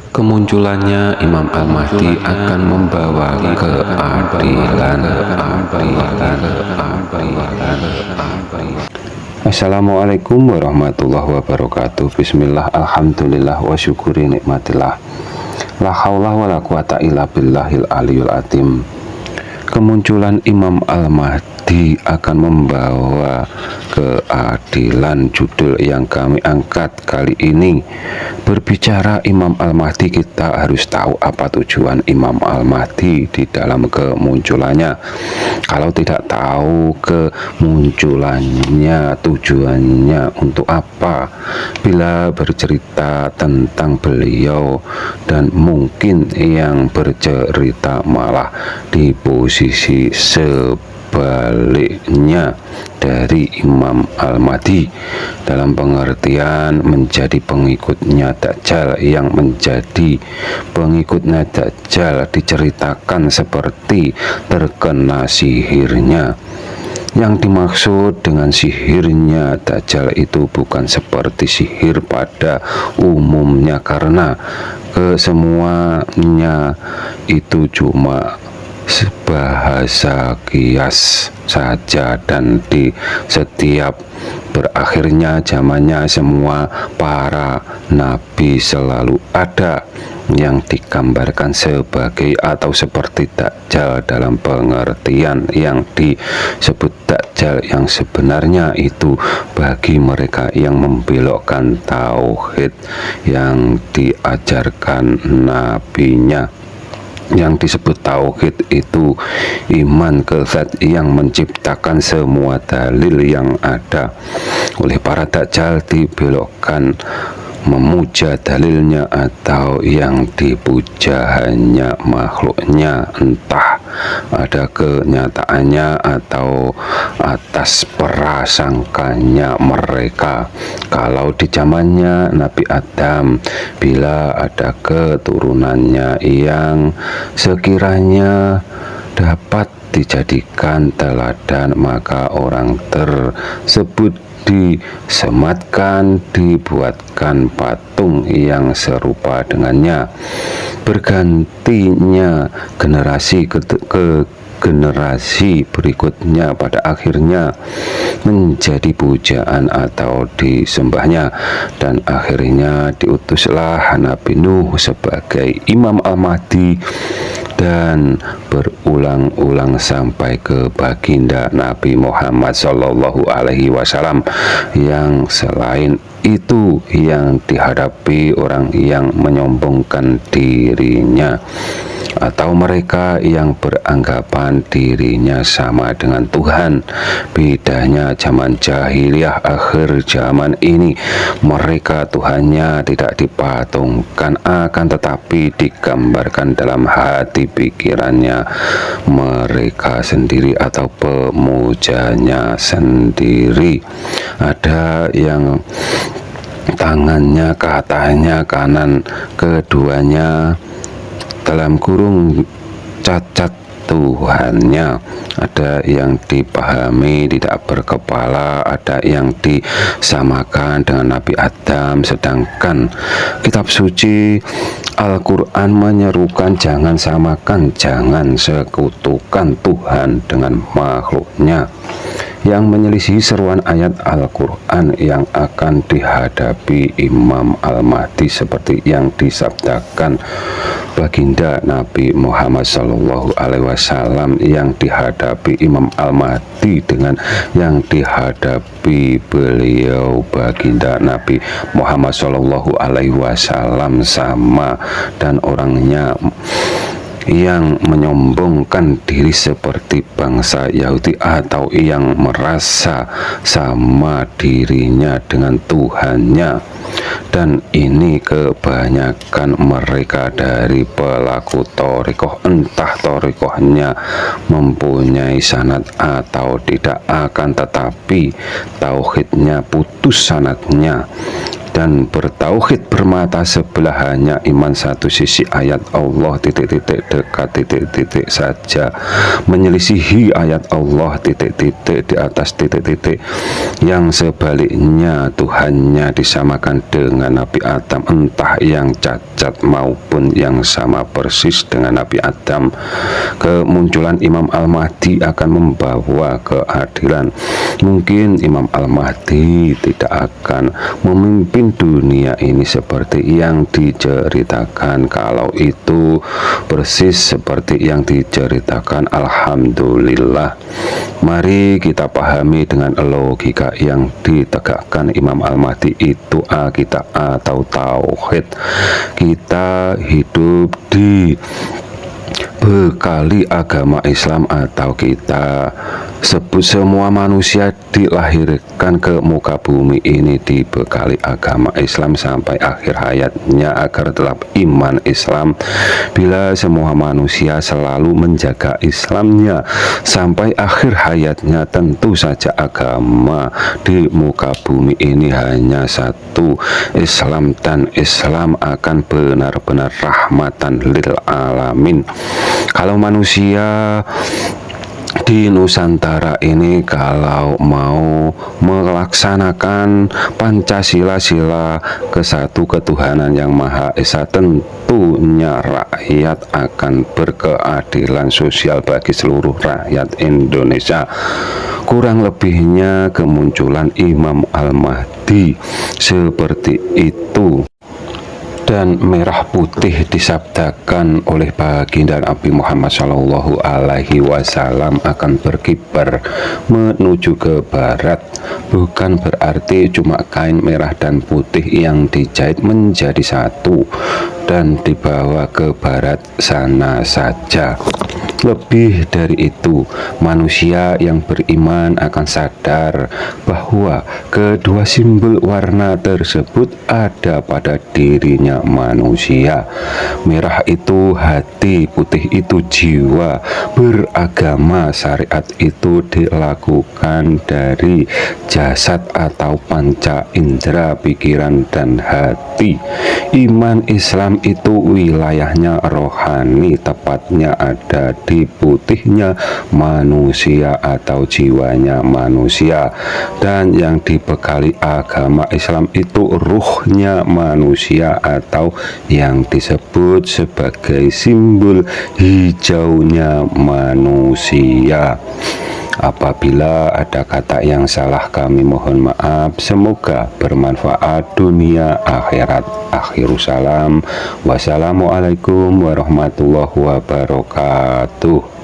Kemunculannya Imam Al-Mahdi akan membawa keadilan. Assalamualaikum warahmatullahi wabarakatuh. Bismillah, alhamdulillah, wa syukuri nikmatillah. La haula wa la quwata illa billahil aliyul azim. Kemunculan Imam Al-Mahdi akan membawa keadilan, judul yang kami angkat kali ini. Berbicara Imam Al-Mahdi, kita harus tahu apa tujuan Imam Al-Mahdi di dalam kemunculannya. Kalau tidak tahu kemunculannya, tujuannya untuk apa, bila bercerita tentang beliau, dan mungkin yang bercerita malah di posisi sebaliknya dari Imam Al-Mahdi, dalam pengertian menjadi pengikutnya Dajjal. Yang menjadi pengikutnya Dajjal diceritakan seperti terkena sihirnya. Yang dimaksud dengan sihirnya Dajjal itu bukan seperti sihir pada umumnya, karena kesemuanya itu cuma bahasa kias saja, dan di setiap berakhirnya zamannya semua para nabi selalu ada yang digambarkan sebagai atau seperti Dajjal, dalam pengertian yang disebut Dajjal yang sebenarnya itu bagi mereka yang membelokkan tauhid yang diajarkan nabinya. Yang disebut tauhid itu iman ke Zat yang menciptakan semua dalil yang ada. Oleh para Dajjal dibelokkan memuja dalilnya, atau yang dipuja hanya makhluknya, entah ada kenyataannya atau atas prasangkanya mereka. Kalau di zamannya Nabi Adam, bila ada keturunannya yang sekiranya dapat dijadikan teladan, maka orang tersebut disematkan, dibuatkan patung yang serupa dengannya. Bergantinya generasi ke generasi berikutnya pada akhirnya menjadi pujaan atau disembahnya, dan akhirnya diutuslah Nabi Nuh sebagai Imam Al-Mahdi, dan berulang-ulang sampai ke baginda Nabi Muhammad Sallallahu Alaihi Wasallam. Yang selain itu yang dihadapi orang yang menyombongkan dirinya, atau mereka yang beranggapan dirinya sama dengan Tuhan. Bedanya zaman jahiliyah akhir zaman ini, mereka Tuhannya tidak dipatungkan, akan tetapi digambarkan dalam hati pikirannya mereka sendiri atau pemujanya sendiri. Ada yang tangannya katanya kanan, keduanya dalam kurung cacat Tuhannya. Ada yang dipahami tidak berkepala, ada yang disamakan dengan Nabi Adam, sedangkan kitab suci Al-Quran menyerukan jangan samakan, jangan sekutukan Tuhan dengan makhluknya. Yang menyelisihi seruan ayat Al-Quran yang akan dihadapi Imam Al-Mahdi seperti yang disabdakan baginda Nabi Muhammad Sallallahu Alaihi Wasallam. Yang dihadapi Imam Al-Mahdi dengan yang dihadapi beliau baginda Nabi Muhammad Sallallahu Alaihi Wasallam sama, dan orangnya yang menyombongkan diri seperti bangsa Yahudi, atau yang merasa sama dirinya dengan Tuhannya. Dan ini kebanyakan mereka dari pelaku thariqah, entah thariqahnya mempunyai sanad atau tidak, akan tetapi tauhidnya putus sanadnya, dan bertauhid bermata sebelah hanya iman satu sisi ayat Allah titik-titik dekat titik-titik saja, menyelisihi ayat Allah titik-titik di atas titik-titik yang sebaliknya Tuhannya disamakan dengan Nabi Adam, entah yang cacat maupun yang sama persis dengan Nabi Adam. Kemunculan Imam Al-Mahdi akan membawa keadilan. Mungkin Imam Al-Mahdi tidak akan memimpin dunia ini seperti yang diceritakan. Kalau itu persis seperti yang diceritakan, alhamdulillah. Mari kita pahami dengan logika yang ditegakkan Imam Al-Mahdi itu akidah atau tauhid. Kita hidup di bekali agama Islam, atau kita sebut semua manusia dilahirkan ke muka bumi ini dibekali agama Islam sampai akhir hayatnya agar tetap iman Islam. Bila semua manusia selalu menjaga Islamnya sampai akhir hayatnya, tentu saja agama di muka bumi ini hanya satu, Islam, dan Islam akan benar-benar rahmatan lil alamin. Kalau manusia di Nusantara ini kalau mau melaksanakan Pancasila, kesatu ketuhanan yang Maha Esa, tentunya rakyat akan berkeadilan sosial bagi seluruh rakyat Indonesia. Kurang lebihnya kemunculan Imam Al-Mahdi seperti itu. Dan merah putih disabdakan oleh baginda Nabi Muhammad Shallallahu Alaihi Wasallam akan berkibar menuju ke barat. Bukan berarti cuma kain merah dan putih yang dijahit menjadi satu dan dibawa ke barat sana saja. Lebih dari itu, manusia yang beriman akan sadar bahwa kedua simbol warna tersebut ada pada dirinya manusia. Merah itu hati, putih itu jiwa. Beragama syariat itu dilakukan dari jasad atau panca indera, pikiran, dan hati. Iman Islam itu wilayahnya rohani, tepatnya ada di putihnya manusia atau jiwanya manusia. Dan yang dibekali agama Islam itu ruhnya manusia atau yang disebut sebagai simbol hijaunya manusia. Apabila ada kata yang salah, kami mohon maaf. Semoga bermanfaat dunia akhirat. Akhirus salam. Wassalamualaikum warahmatullahi wabarakatuh.